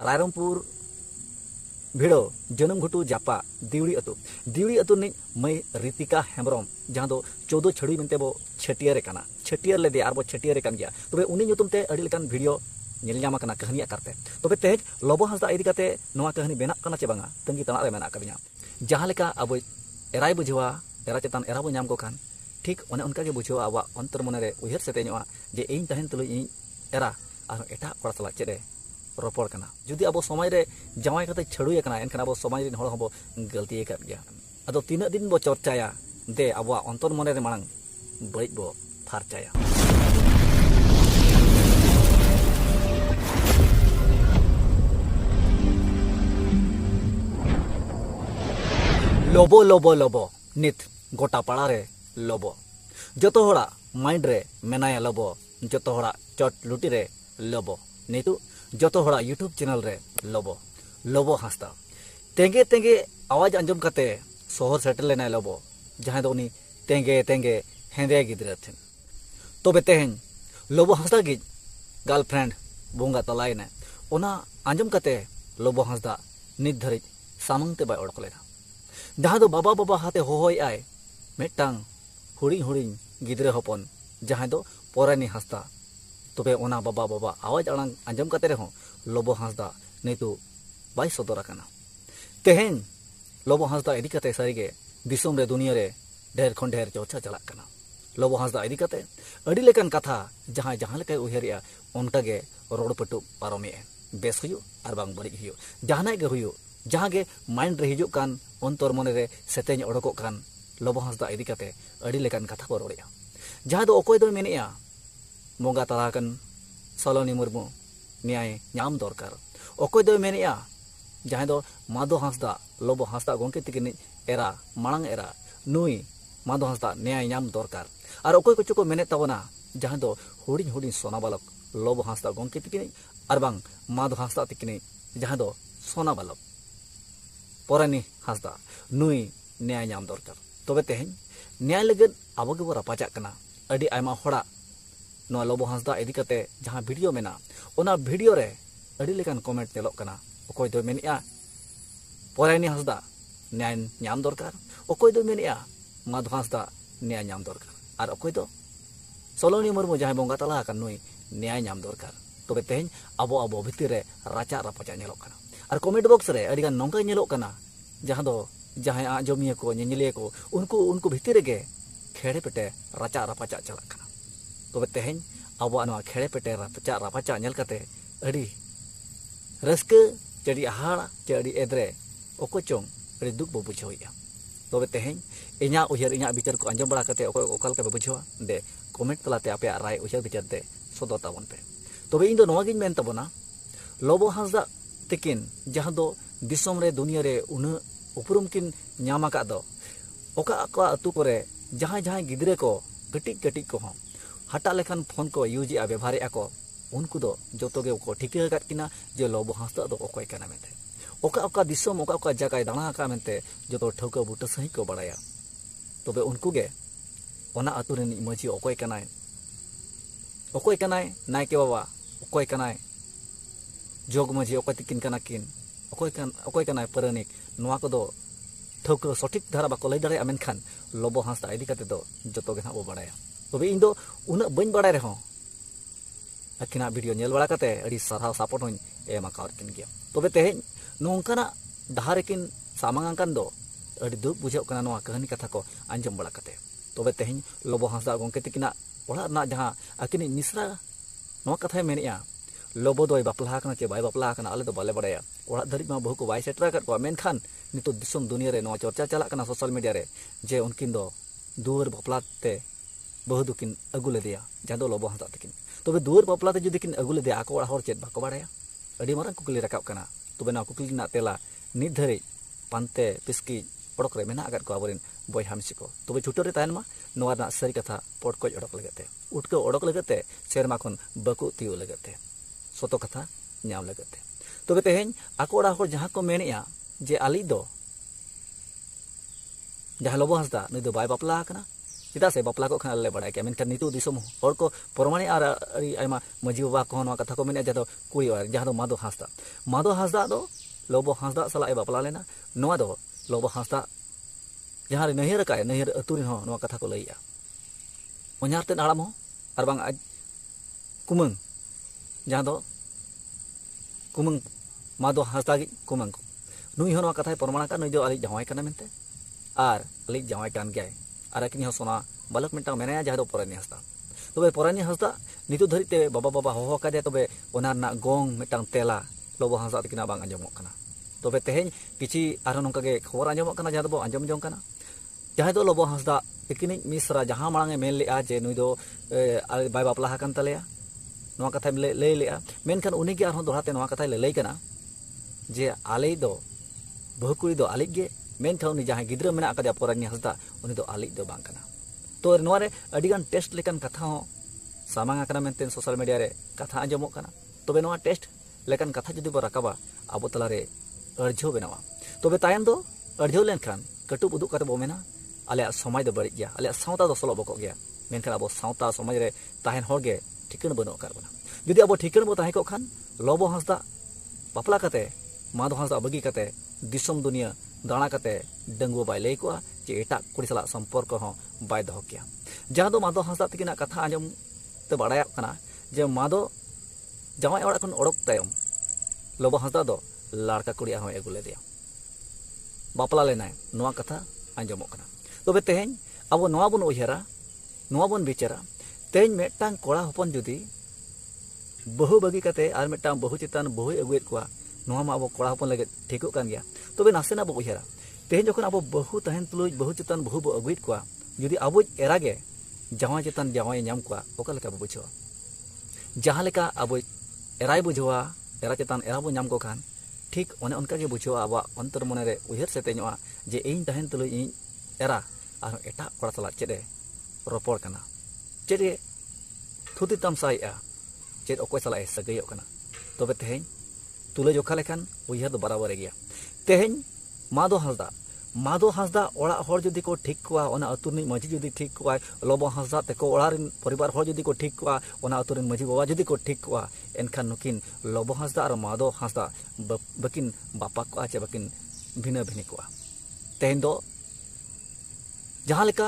रायरंगपुर भिड़ो जनम घुटू जापा दिवड़ी अतु निज मई रीतिका हेम्ब्रम जहाँ दो 14 छड़ी मनते बो छटियर काना छटियर ले दे आर बो छटियर कान गया तबे उनी ᱧᱩᱛᱩᱢ ᱛᱮ ᱟᱹᱰᱤ ᱞᱮᱠᱟᱱ ᱵᱷᱤᱰᱤᱭᱳ ᱧᱮᱞ ᱧᱟᱢ ᱟᱠᱟᱱᱟ ᱠᱟᱹᱦᱱᱤ ᱟᱠᱟᱨ ᱛᱮ ᱛᱚᱵᱮ ᱛᱮᱦᱮᱧ ᱞᱚᱵᱚ ᱦᱟᱸᱥᱫᱟ ᱤᱫᱤ ᱠᱟᱛᱮ ᱱᱚᱣᱟ ᱠᱟᱹᱦᱱᱤ ᱵᱮᱱᱟᱜ ᱠᱟᱱᱟ ᱪᱮ ᱵᱟᱝᱟ ᱛᱟᱸᱜᱤ ᱛᱟᱲᱟᱜ ᱨᱮ ᱢᱮᱱᱟᱜ ᱟᱠᱟᱫᱤᱧᱟ ᱡᱟᱦᱟᱸ ᱞᱮᱠᱟ ᱟᱵᱚ ᱮᱨᱟᱭ ᱵᱩᱡᱷᱟᱹᱣᱟ ᱮᱨᱟ ᱪᱮᱛᱟᱱ ᱮᱨᱟ ᱵᱚ ᱧᱟᱢ ᱠᱚ ᱠᱷᱟᱱ ᱴᱷᱤᱠ ᱚᱱᱮ ᱚᱱᱠᱟ ᱜᱮ ᱵᱩᱡᱷᱟᱹᱣᱟ ᱟᱵᱚᱣᱟᱜ ᱚᱱᱛᱚᱨ ᱢᱚᱱᱮ ᱨᱮ ᱩᱭᱦᱟᱹᱨ ᱥᱮᱛᱮᱧᱚᱜᱼᱟ ᱡᱮ ᱤᱧ ᱛᱟᱦᱮᱱ ᱛᱩᱞᱩᱡ ᱤᱧ ᱮᱨᱟ ᱟᱨ ᱮᱴᱟᱜ ᱠᱚᱲᱟ ᱥᱟᱞᱟᱜ ᱪᱮᱫ ᱮ ᱨᱚᱯᱚᱲ ᱠᱟᱱᱟ ᱡᱩᱫᱤ ᱟᱵᱚ ᱥᱚᱢᱟᱡᱽ ᱨᱮ ᱡᱟᱶᱟᱭ ᱠᱟᱛᱮ ᱪᱷᱟᱹᱲᱩᱭ ᱟᱠᱟᱱᱟ ᱮᱱᱠᱷᱟᱱ ᱟᱵᱚ ᱥᱚᱢᱟᱡᱽ ᱨᱮᱱ ᱦᱚᱲ ᱦᱚᱸᱵᱚ ᱜᱟᱹᱞᱛᱤ ᱟᱠᱟᱫ ᱜᱮᱭᱟ ᱟᱫᱚ ᱛᱤᱱᱟᱹᱜ ᱫᱤᱱ ᱵᱚ ᱪᱚᱨᱪᱟᱭᱟ ᱫᱮ ᱟᱵᱚᱣᱟᱜ ᱚᱱᱛᱚᱨ ᱢᱚᱱᱮ ᱨᱮ ᱢᱟᱲᱟᱝ ᱵᱟᱹᱲᱤᱡ ᱵᱚ ᱯᱷᱟᱨᱪᱟᱭᱟ लोबो लोबो लोबो नित गोटा पाड़ा रे लोबो जतो होड़ा माइंड रे मेनाया लोबो जतो होड़ा चट लुटी रे लोबो नितु जतो होड़ा यूट्यूब चैनल रे लोबो लोबो हांसदा तेंगे तेंगे आवाज अंजम कते शहर सेटल लेना लोबो जहां दो उनी तेंगे तेंगे हेंदे गिद्रे थेन तबे तेहेन लोबो हांसदा गी गर्लफ्रेंड बोंगा तलायने ओना अंजम कते लोबो हांसदा नित धरि सामंग ते बाय ओडक लेना जहाँ दो बाबा बाबा हाथे होहोय आय मेटांग हुडिंग हुडिंग गिद्रे हपन जहाँ दो पोरानी हांसदा तबे ओना बाबा बाबा आवाज आड़ांग अंजम कते रहो लोबो हांसदा नितु बाय सदर आकाना तेहेन लोबो हांसदा इदी कते सारिगे दिसोम रे दुनिया रे ढेर खन ढेर चर्चा चलाक कना लोबो हांसदा इदी कते अडी लेकन कथा जहाँ जहाँ लेका उहेरिया ओनकागे रोड पटु पारमे बेस हुयु आर बांग बड़ी हुयु जहाना गे हुयु जहाँ गे माइंड रे हिजुक कान अंतर मने रे सेतेñ ओडकोक कान लोबो हांसदा इदी कते अडी लेकान कथा को रोड़िया जहाँ दो अकोय दो मेनेया बोंगा तलाकन सलोनी मुर्मू न्याय ᱧᱟᱢ दरकार अकोय दो मेनेया जहाँ दो माधो हांसदा लोबो हांसदा गोंके तिकिन एरा मांग एरा नुई माधो हांसदा न्याय ᱧᱟᱢ दरकार और अकोय को चुको मेने तबना जहाँ दो हुडिंग हुडिंग सोना बालक लोबो हांसदा गोंके तिकिन और बांग माधो हांसदा तिकिन जहाँ दो सोना बालक पोरानी हांसदा नुई न्याय ᱧᱟᱢ दरकार तबे तेहेñ न्याय लगन आबो गेबो रापाचाक कना अडी आयमा होड़ा नोआ लोबो हांसदा इदी कते जहां वीडियो मेना ओना वीडियो रे अडी लेकान कमेंट नेलोक कना अकोय दो मेनिया पोरानी हांसदा न्याय ᱧᱟᱢ दरकार अकोय दो मेनिया माधो हांसदा न्याय ᱧᱟᱢ दरकार और अकोय दो सलोनी मुर्मू जहां बोंगा तला कान नुई न्याय ᱧᱟᱢ दरकार तबे तेहेñ आबो आबो भितर रे राचा रापाचा नेलोक कना और कमेंट बॉक्स रे अडी गान नोंका नेलोक कना जहां दो जहां आजमिया को नेलिया को उनको उनको भितर गे खेड़े पेटे राचा रापाचा चला कना तबे तेहेñ आबो नोआ खेड़े पेटे राचा रापाचा नेल कते अडी रस्क चडी हाड़ा चडी एद्रे ओकोचोंग अडी दुख बो बुझावइया तबे तेहेñ इन्या उहर इन्या विचार को अंजम बड़ा कते ओको ओकाल का बुझावा दे कमेंट तलाते आपे राय उहर विचार दे सदर ताबन पे तबे इन दो नोआ गिन मेन तबना लोबो हांसदा तिकिन जहाँ दो दिसोम रे दुनिया रे उन उपरुम किन ᱧᱟᱢ आका दो ओका अका अतु करे जहाँ जहाँ गिद्रे को कटिक कटिक को हों हटा लेखान फोन को यूज आ व्यवहार को उनको दो जोतो गे को ठिक काट किना जे लोबो हांसदा दो ओकोय काना मेते ओका ओका दिसोम ओका ओका जगह दाना आका मेते जोतो ठौका बुटा सही को बड़ाया तबे उनको गे ओना अतु रे मजी ओकोय कानाय नायके बाबा ओकोय कानाय जोग मजी ओकोय तिकिन काना किन ओकोय कानाय परनिक नोआ को दो ठौक सठिक धारा बाको लय दाड़े मेनखान लोबो हांसदा इदी कते दो जतो गे हाबो बाड़ाया तबे इन दो उना बइन बाड़ाय रहो अकिना वीडियो नेल बाड़ा कते अडी साराव सपोर्ट होइन एम आकाउर किन गया तबे तेहेñ नोंकाना डहार किन सामांग कान दो अडी दुख बुझाव कना नोआ कहानी कथा को अंजम बाड़ा कते तबे तेहेñ लोबो हांसदा गोंके तिकिना ओड़ा ना जहां अकिनी मिश्रा नोआ कथा मेनिया लोबो दोय बापला कना चे बाय बापला कना आले दो बाले बड़ाया ओड़ा धरि मा बहु को बाय सेटरा कट को मेनखान नितो दिसम दुनिया रे नो चर्चा चला कना सोशल मीडिया रे जे उनकिन दो दुवर बापला ते बहु दुकिन अगु लेदिया जादो लोबो हांसदा तकिन तबे दुवर बापला ते जुदी किन अगु लेदिया आको ओड़ा हर चेत बाको बाड़ाया अडी मारन कुकली रकाब कना तबे ना कुकली ना तेला नित धरि पानते पिस्की ओडक रे मेना आगत को आबरिन बयहा मिसी को तबे छुटो रे तायन मा नोआ ना सरी कथा पट को ओडक लगते उठको ओडक लगते सेरमा खन बकु तिउ लगते सोतो कथा ᱧᱟᱢ लगते तबे तेहेñ आको ओड़ा हर जहां को मेनिया जे आली दो जहां लोबो हांसदा नुई दो बाय बापला कना चेदा से बापला को खान ले बड़ा के मेनखान नितु दिसम हर को परमाणी और आयमा मजी बाबा को नवा कथा को मेने जहां कुड़ी और जहां माधो हांसदा दो लोबो हांसदा सला ए बापला लेना नवा दो लोबो हांसदा जहां रे नहिर का नहिर अतुरिन हो नवा कथा को लइया ओनार ते नाड़ाम हो और बांग आज कुमंग जहां दो कुमंग माधो हांसदा की कुमंग को नुई हो नवा कथा परमाण का नुई दो आली जावाई कना मेनते और आली जावाई कान गया और अकिनी हो सोना बालक मिटा मेनाया जहां दो परानी हांसदा तबे परानी हांसदा नितु धरिते बाबा बाबा हो का तबे ओनार ना गोंग मिटांग तेला लोबो हांसदा तकिना बांग आंजमोग कना तबे तेहेñ किछि आरो नोंका गे खबर आंजमोग कना जहां दो आंजम जोंग कना जहां दो लोबो हांसदा एकिनि मिसरा जहां मांगे मेन लेआ जे नुई दो बाय बापला हाकन तलेया नोआ कथा लई लेआ मेनखान उनी गे आरो दोहाते नोआ कथा लई कना जे आले दो बहुकुड़ी दो आलिक गे मेनखान उनी जहां गिद्रा मेना आकादया परानी हांसदा उनी दो आलिक दो बांग कना तो नोआ रे अडिगान टेस्ट लेकन कथा हो सामांग आकना मेनतेन सोशल मीडिया रे कथा आंजमोग कना तबे नोआ टेस्ट लेकन कथा जुदी बो राकाबा आबो तलारे अर्झो बेनावा तबे तायन दो अर्झो लेनखान कटुब उदुग काते बो मेना आले समाज दो बड़ी गया आले सावता दो सलो बको गया मेनखान आबो सावता समाज रे ताहेन होर गे ठिकन बनो कर बना जुदी आबो ठिकन बो ताहे को खान लोबो हांसदा बापला काते माधो हांसदा बगी काते दिसम दुनिया दाणा काते डंगुआ बाय लई कोआ जे एटा कुड़ी सला संपर्क हो बाय दो किया जहां दो माधो हांसदा तकिना कथा आंजम ते बाड़ाया कना जे माधो जावाई ओड़ा खन ओडक तायम लोबो हांसदा दो लाड़का कुड़िया हो एगुले दिया बापला लेना नोआ कथा आंजमोग कना तबे तेहेñ अब नोआ बन उयहरा नोआ बन बिचारा तेहेñ मेटांग कोड़ा हपन जुदी बहु बगी काते आर मेटांग बहु चितान बहु अगुएत कोआ नोआ मा अब कोड़ा हपन लगे ठिको कान गया तबे नासेना बो उयहरा तेहेñ जखन अब बहु तहन तुलुज बहु चितान बहु बो अगुएत कोआ जुदी अब एरागे जावाई चितान जावाई नाम कोआ ओका लेका बो बुझवा जहां लेका अब एराय बुझवा एरा चितान एरा बो नाम को खान ठीक ओने उनका गे बुझवा अब अंतर मने रे उयहर सेतेñवा जे इन तहन तुलुज इन एरा और एटा कोड़ा सला चेदे रोपड़ कना चेदे थुति तमसाइआ चेद ओकोय सला ए सगैयो कना तबे तेहेñ तुले जोखा लेखान उयहर दो बराबर गया तेहेñ माधो हांसदा ओड़ा हर जुदी को ठीक कोआ ओना अतुरनि मजी जुदी ठीक कोआ लोबो हांसदा तेको ओड़ारिन परिवार हर जुदी को ठीक कोआ ओना अतुरनि मजी बाबा जुदी को ठीक कोआ एनखान नुकिन लोबो हांसदा और माधो हांसदा बकिन बापा कोआ चे बकिन भिना भिनी कोआ तेहेñ दो जहां लेका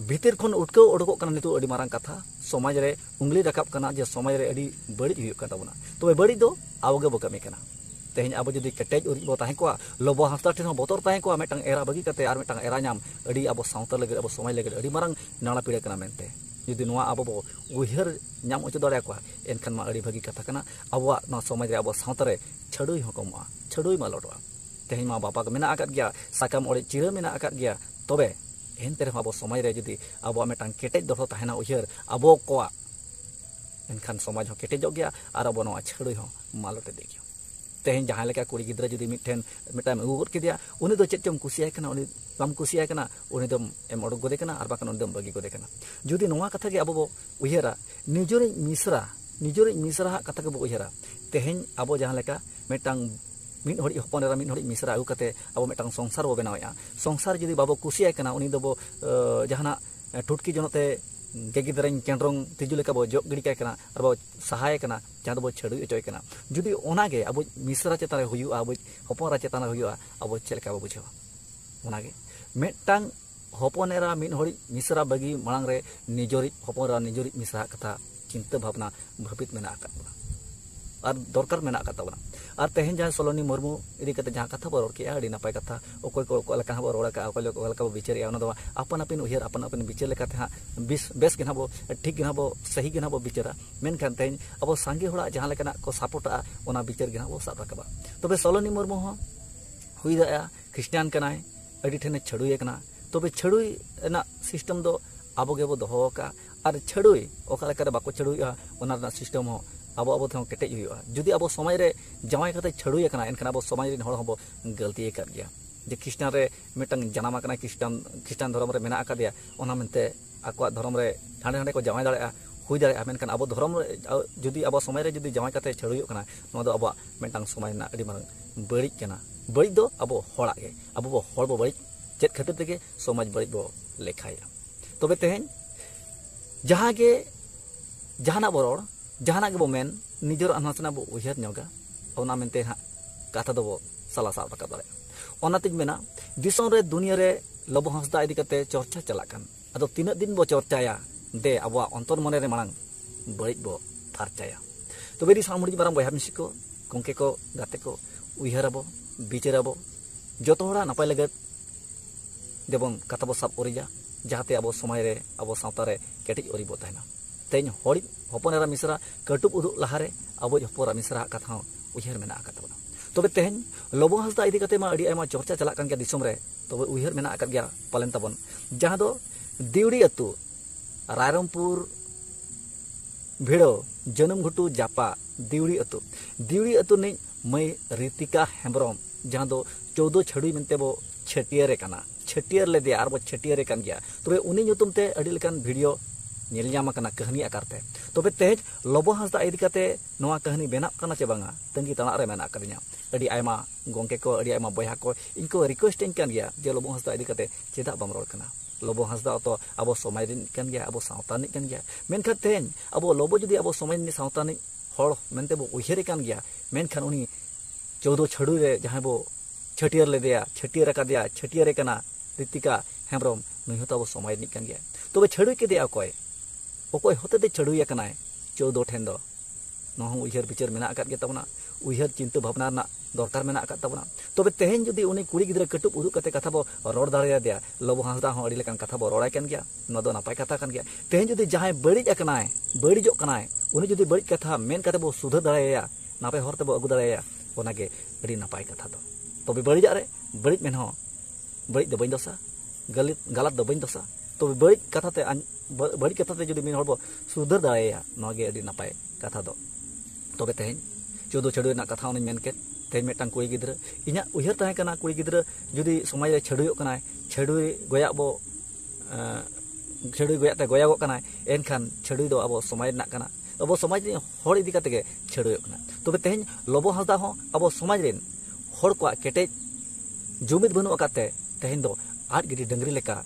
भीतर खन उठको उडको कना नितु अडी मारंग कथा समाज रे उंगली रकाब कना जे समाज रे अडी बड़ी हुई कन ताबना तबे बड़ी दो आवगे बो कमी कना तेहेñ अब जुदी केटेज उरी बो ताहे कोआ लोबो हांसदा ठेन बोतर ताहे कोआ मेटांग एरा बगी कते आर मेटांग एरा नाम अडी अब सावता लगे अब समाज लगे अडी मारंग नाला पीड़ा कना मेनते जुदी नोआ अब बो उयहर नाम उच दड़या कोआ एनखान मा अडी भगी कथा कना अबवा नो समाज रे अब सावता रे छडुई हकमवा छडुई मा लडवा तेहेñ मा बापा को मेना आकाद गया साकाम ओड़े चिरा मेना आकाद गया तबे एनते रे अब समाज रे जुदी अब मेटांग केटेज दो ताहेना उयहर अब कोआ एनखान समाज हो केटेजो गया और अब नोआ छडुई हो मालोटे देखियो तेहेñ जहां लेका कुड़ी गिद्रा जुदी मिठेन मिटाम उगुर केदिया उनी दो चेद चम कुसिया कना उनी बाम कुसिया कना उनी दम एम ओडक गोदे कना आर बाकन उनी दम बगी गोदे कना जुदी नोआ कथा गे अब बो उयहरा निजोरे मिसरा कथा के बो उयहरा तेहेñ अब जहां लेका मेटांग मिन हड़ी हपन रा मिन हड़ी मिसरा अगु कते अब मेटांग संसार बो बनाया संसार जुदी बाबो कुसिया कना उनी दो बो जहाना ठुटकी जनते गेगिदरन केंड्रंग तिजु लेका बो जग गिड़ी कना और बो सहाय कना जहां बो छडुई अचोय कना जुदी ओनागे अब मिसरा चेतान हुयु अब हपन रा चेतान हुयु अब चेलका बो बुझवा ओनागे मेटांग हपन एरा मिन हड़ी मिसरा बगी मांग रे निजोरी हपन रा निजोरी मिसरा कथा चिंता भावना भाबित मेना आकात और दरकार मेना आकात बना और तेहेñ जहां सोलोनी मुर्मू इदी कते जहां कथा बो रोड के अडी नपाय कथा ओकोय को लेका बो रोड का ओकोय लेका बो बिचार या दो अपन अपन उयहर अपन अपन बिचार लेका था बेस के बो ठीक के बो सही के बो बिचारा मेनखान तेहेñ अब सांगे होड़ा जहां लेका को सपोर्टा ओना बिचार के बो साब राखबा तबे सोलोनी मुर्मू हो हुई दाया क्रिश्चियन कनाय अडी ठेने छडुई कना तबे छडुई ना सिस्टम दो अब गे बो दोहो का और छडुई ओका लेका बाको छडुई ओना सिस्टम हो अब अब थे केटेज हुआ जुदी अब समाज रे जावाई कते छडुई कना एनखान अब समाज रे हबो गलती कर गया जे क्रिश्चियन रे मेटंग जनामा कना क्रिश्चियन धर्म रे मेना आकादिया ओना मेनते आकवा धर्म रे हांडे हांडे को जावाई दाड़े हुई दाड़े मेनखान अब धर्म जुदी अब समाज रे जुदी जावाई कते छडुई कना नो दो अब मेटंग समाज ना अडी मारंग बड़ी कना बड़ी दो अब होड़ा गे अब बो होड़ बो बड़ी चेत खातिर तेगे समाज बड़ी बो लेखाया तबे तेहें जहाँ के जहाना बो रोड जहाना के बो मेन निजर नासना बो उयहर ᱧᱚᱜᱟ ओना मेनते हाँ कथा दो साला साब रखा दाड़े ओनातिन मेना दिसों रे दुनिया रे लबो हांसदा इदी कते चर्चा चलाकान अदो तीन दिन बो चर्चाया दे अबवा अंतर मने रे मांग बड़िज बो फारचाया तो बेरी सामुड़ी माराम बयहा मिसी को गंके को गाते को उयहराबो बिचाराबो जतो हड़ा नापाय लगत देबन कथा बो साब ओरिजा जहाते अब समय रे अब सावता रे केटिज ओरिबो तहना तेज हड़ी हपनेरा मिसरा कटुब उदुग लहारे अब हपरा मिसरा कथा उयहर मेना आकतबना तबे तेहें लबो हांसदा इदी कते मा अडी आयमा चर्चा चलाक कान गया दिसोम रे तबे उयहर मेना आकत गया पालन तबन जहां दो दिवड़ी अतु रायरमपुर भिड़ो जनम घुटू जापा दिवड़ी अतु ने मई रितिका हेम्ब्रम जहां दो 14 छड़ी मेनते बो छटियर काना छटियर ले दे आर बो छटियर कान गया तबे उनी ᱧᱩᱛᱩᱢ ते अडी लेकान वीडियो नेल जामा कना कहानी आकारते तबे तेज लबो हांसदा इदी कते नोआ कहानी बेना कना चे बांगा तंगी तणा रे मेना कदिया अडी आयमा गोंके को अडी आयमा बयहा को इनको रिक्वेस्ट कान गया जे लबो हांसदा इदी कते चेदा बम रोड कना लबो हांसदा तो अब समाज रिन कान गया अब सावतानी कान गया मेनखा तेज अब लबो जुदी अब समाज नि सावतानी हड़ मेनते बो उयहर कान गया मेनखान उनी 14 छड़ू रे जहां बो छटियर ले दिया छटियर का दिया छटियर कना रितिका हेम्ब्रम नुई तो अब समाज नि कान गया तबे छड़ू के दिया अकोय होते ते छड़ुया कनाय 14 ठेन दो नोह उयहर बिचार मेना आकात गे तबना उयहर चिंता भावना ना दरकार मेना आकात तबना तबे तेहें जुदी उनी कुड़ी गिद्रा कटुब उदुग कते कथा बो रोड दाड़िया दिया लबो हांसदा हो अडी लेकान कथा बो रोड़ाय कान गया नो दो नापाय कथा कान गया तेहें जुदी जहां बड़िज अकनाय बड़िजो कनाय उनी जुदी बड़िज कथा मेन कते बो सुधर दाड़ाया नापाय हरते बो अगु दाड़ाया ओनागे अडी नापाय कथा दो तबे बड़िजा रे बड़िज मेन हो बड़िज दो बइन दोसा गलत दो बइन दोसा तबे बड़िज कथा ते बड़ी कथा ते जुदी मिन हड़ बो सुधर दाड़ाया नोगे अडी नापाय कथा दो तबे तेहें 14 छड़ू ना कथा उनी मेन के तेज मेटांग कुड़ी गिद्रा इना उयहर ताहे कना कुड़ी गिद्रा जुदी समाज रे छड़ुयो कनाय छड़ु गोया बो छड़ु गोया ते गोया गो कनाय एनखान छड़ु दो अब समाज ना कना अब समाज रे हड़ इदी कते गे छड़ुयो कना तबे तेहें लबो हांसदा हो अब समाज रे हड़ को केटेज जुमिद बनु अकाते तेहें दो आठ गिरी डंगरी लेका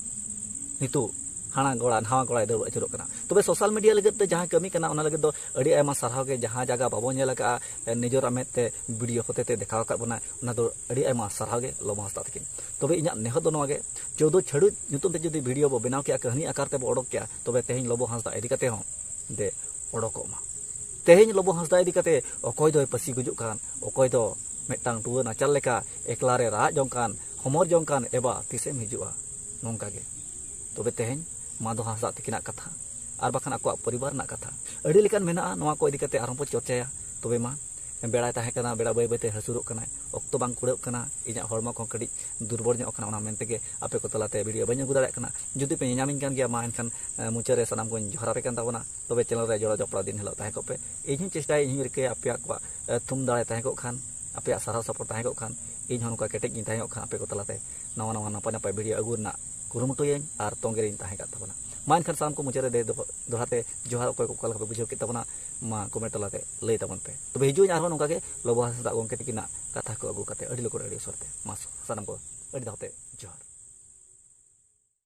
नितु हाना गोड़ा नहावा गोड़ा दर अचुरो कना तबे सोशल मीडिया लगत ते जहां कमी कना ओना लगत दो अडी आयमा सारहाव के जहां जगह बाबो नेल का निजोर अमेत ते वीडियो होते ते देखाव का बना ओना दो अडी आयमा सारहाव के लबो हांसदा तकिन तबे इना नेह दो नोगे 14 छड़ू ᱧᱩᱛᱩᱢ ते जुदी वीडियो बो बनाव के कहानी आकार ते बो ओडक के तबे तेहें लबो हांसदा इदी कते हो दे ओडको मा तेहें लबो हांसदा इदी कते अकोय दो पसी गुजुक कान अकोय दो मेटांग टुआ नाचल लेका एकला रे रा जंकान हमर जंकान एबा तिसेम हिजुआ नोंका गे तबे तेहें माधो हांसदा तकिना कथा आर बाखान आको परिवार ना कथा अडी लेकान मेना नोआ को इदी कते आरंभ चर्चाया तबे मा बेड़ा ताहे कना बेड़ा बाय बायते हसुरुक कना अक्तो बांग कुड़ाव कना इजा हड़मा को कड़ी दुर्बल ᱧᱚᱜ कना ओना मेनते गे आपे को तलाते वीडियो बन अगु दाड़े कना जुदी पे ᱧᱟᱢᱤᱧ कान गया मा एनखान मुचार रे सनाम को जोहार रे कान ताबना तबे चैनल रे जोड़ा जपड़ा दिन हिलो ताहे को पे इᱧ चेष्टा इᱧ रिके आपे को थुम दाड़े ताहे को खान आपे सारा सपोर्ट ताहे को खान इᱧ हन को केटेज गिन ताहे को खान आपे को तलाते नवा नवा नपा नपा वीडियो अगु ना कुरुमुटुयें आर तोंगेरिन ताहे का ताबना मान खान साम को मुचारे दे दोहाते जोहार को कल को बुझो के तबना मा कमेंट तलाते लई तबन पे तबे हिजु आरो नोका के लबो हांसदा गोंके तिकिना कथा को अगु कते अडी लोको अडी सरते मास सानम को अडी दाते जोहार।